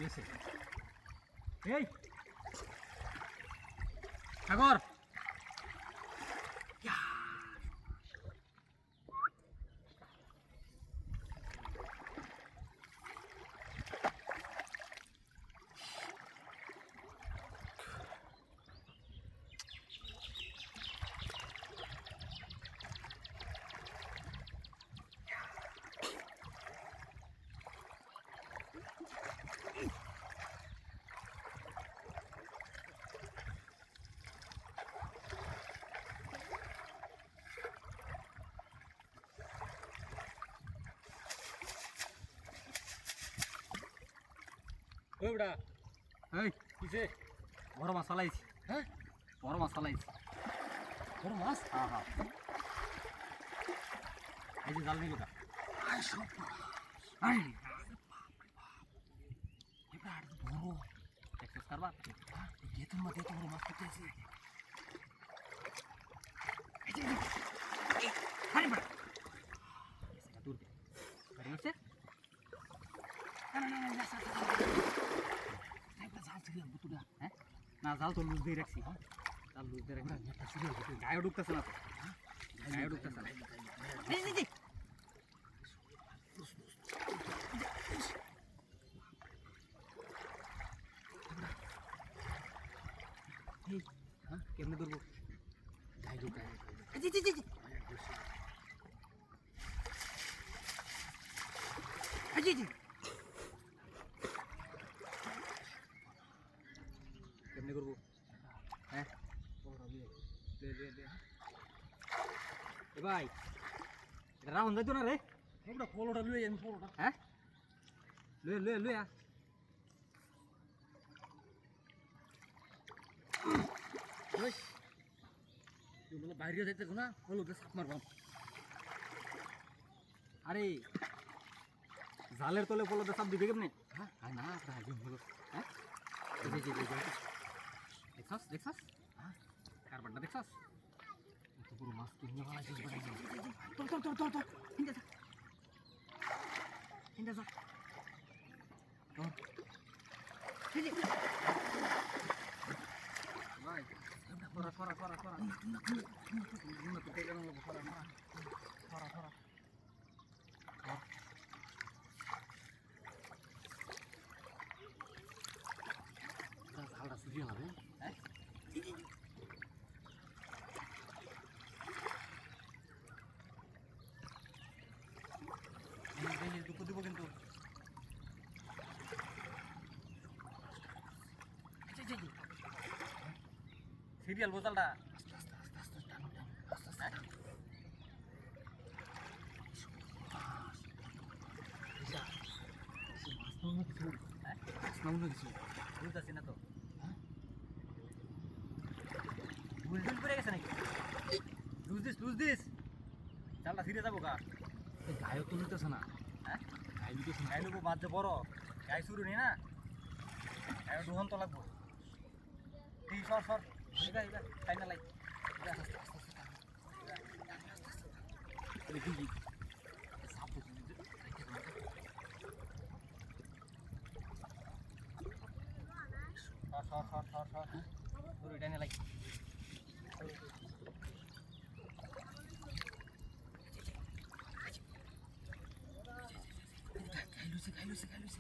দিয়েছে এই সাগর ওই বড়া এই কিসে বড় মাছ চালাইছি হ্যাঁ বড় মাছ চালাইছি বড় মাছ হ্যাঁ হ্যাঁ এই যে জাল নিল কা আয় সব আয় এবড়া আর বড় এক্সেস করবা গেতুন মধ্যে তো বড় মাছ পেতে আছে এই যে আরে বড়া এটা দূর দে আরে হচ্ছে না জাল তো লুজ দিয়ে রাখছি জাল লুজ দিয়ে রাখছি গায়ে ঢুকতেছে না তো গায়ে ঢুকতেছে না কেমনে ধরবো গায়ে ঢুকায় কেমনে করবো হ্যাঁ ভাই এটা রাউন্ড যাইতো না রে একটা ফলোটা লুয়ে আমি ফলোটা হ্যাঁ লুয়ে লুয়ে লুয়ে বাইরে যাইতে না ফলোতে সাপ মারবাম আরে জালের তলে ফলোতে সাপ দিবে কেমনে হ্যাঁ না হ্যাঁ দেখছস দেখছস হ্যাঁ কারবারটা দেখছস এত পুরো মাছ কিনে বানাইছিস তোর হিন্দা যা ভাই ফরা ঝালটা শুকিয়ে হবে হ্যাঁ দুপুর দিব কিন্তু সিরিয়াল বোতলটা বুঝতেছি না তো বুলটুল করে গেছে নাকি লুজ দিস চালটা ফিরে যাবো গা গায়ে তো নিতেছে না হ্যাঁ গায়ে নিতেছে না গায়ে নেবো বাদ বড় গায়ে শুরু নেই না গায়ে দুহন তো লাগবো ঠিক সর তাই না লাই সর এটা লাই খাইলুছে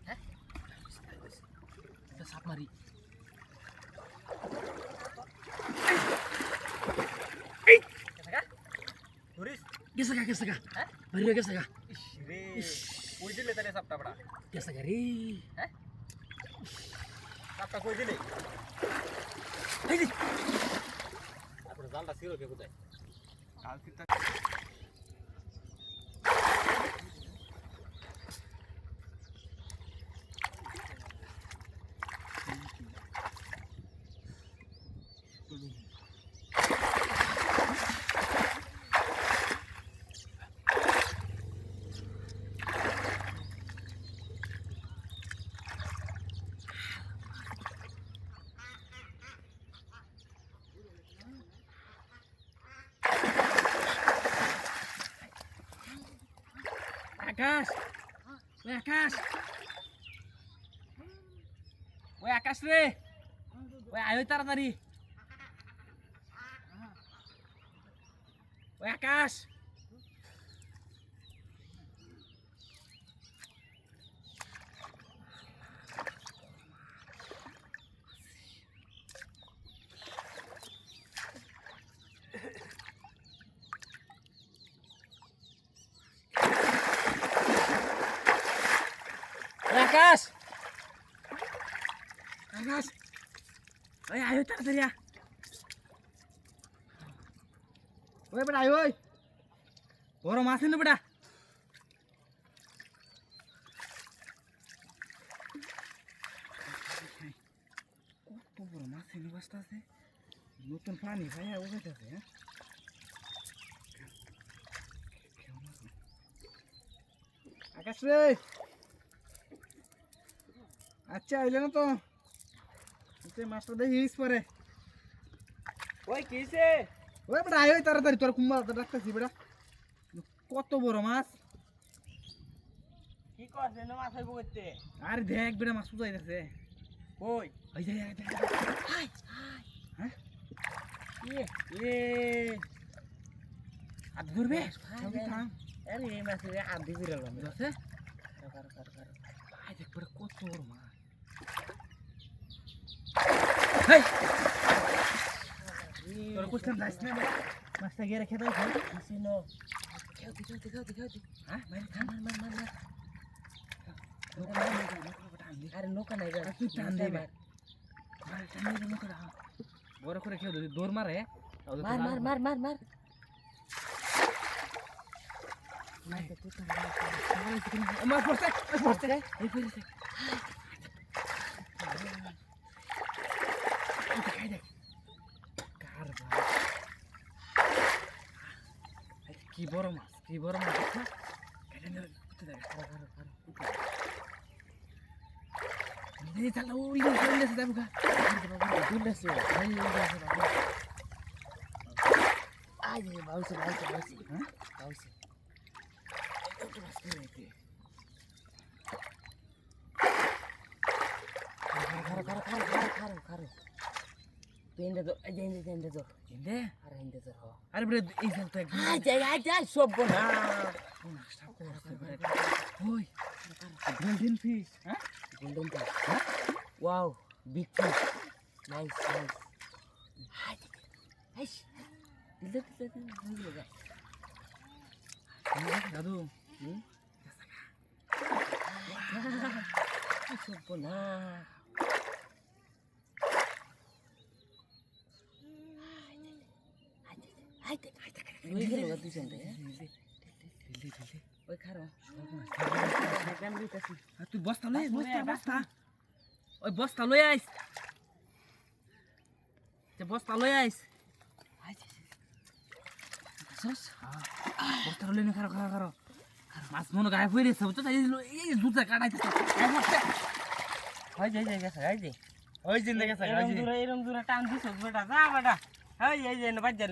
হ্যাঁ সাপ মারি গেছে গা হ্যাঁ বাইরে গেছে গা রে কই দিলে তাহলে সাপটা বড়া গেছে গা রে হ্যাঁ সাপটা কই দিলে এই যে তারপরে জালটা ছিল কে কোথায় কালকিটা আকাশ আকাশ ওই আকাশ রে, ওই আয় তাড়াতাড়ি, ওই আকাশ। আকাশ, আকাশ, ওই আয় তাড়াতাড়ি, ওই বেটা আয়, ওই বড় মাছ এনে বেটা। কত বড় মাছ এনে বসতে আছে, নতুন পানি ভাইয়া উঠেছে। হ্যাঁ, আকাশ রে, আচ্ছা আইলে না তো, মাছটা দেখিস পরে। ওই কিসে, ওই বেটা আয় তাড়াতাড়ি, তোর কুম্বা ডাকতেছি বেটা। কত বড় মাছ, কি করছে না মাছ হইব করতে? আরে দেখ বেটা মাছ উঠাইতেছে। কই ওই যে হ্যাঁ এ আর ধরবে আরে এই মাছের আধি বিরলাম আছে। কারো কারো কারো আয় দেখ বেটা কত বড় মাছ। হেই তোর কোথায় যাস না বেটা, মাছটা গিয়ে রেখে দাও। আসিনো খেলতে খেলতে খেলতে খেলতে হ্যাঁ ভাই, মার মার মার মার আরে নৌকা নাই গা তুই টান দিবে, বড় করে খেয়ে যদি দৌড় মারে মার মার মার মার মার মারতে তুই তো মাছ পড়ছে, মাছ পড়ছে রে, এই পড়ছে খাই দেখ কার কি বড় মাছ, কি বড় মাছ দেখো। কেটে নিয়ে দেখ, কারো কারো কারো এই চালা উল্লে উল্লে যাবো গা। দুলছে আই রে বাউছে বাউছে বাউছে হ্যাঁ বাউছে খারো খারো খারো খারো খারো খারো পেন্ডে দো এই যে পেন্ডে দো এনে আর হেন্দে দো আরে বেটা এই চাল তো একদম আই যাই সব না ওই গোল্ডেন ফিশ। হ্যাঁ golden fish wow big fish nice nice আইস দিলে দিলে দাদু সব না ওই গেল দুজন রে ওই খারো গান দিতেছি তুই বস্তা লই বস্তা ওই বস্তা লই আইস, বস্তা লই আইস। বস্তা লই না, খারো খারো খারো মাছ মনে গায়ে হয়ে গেছে তো, তাই এই জুতা কাটাইতেছে। হয় যাই যাই গেছে গাই দে ওই জিন্দে গেছে এরম দূরে টান দিছ বেটা যা বেটা এই এই যে বাজার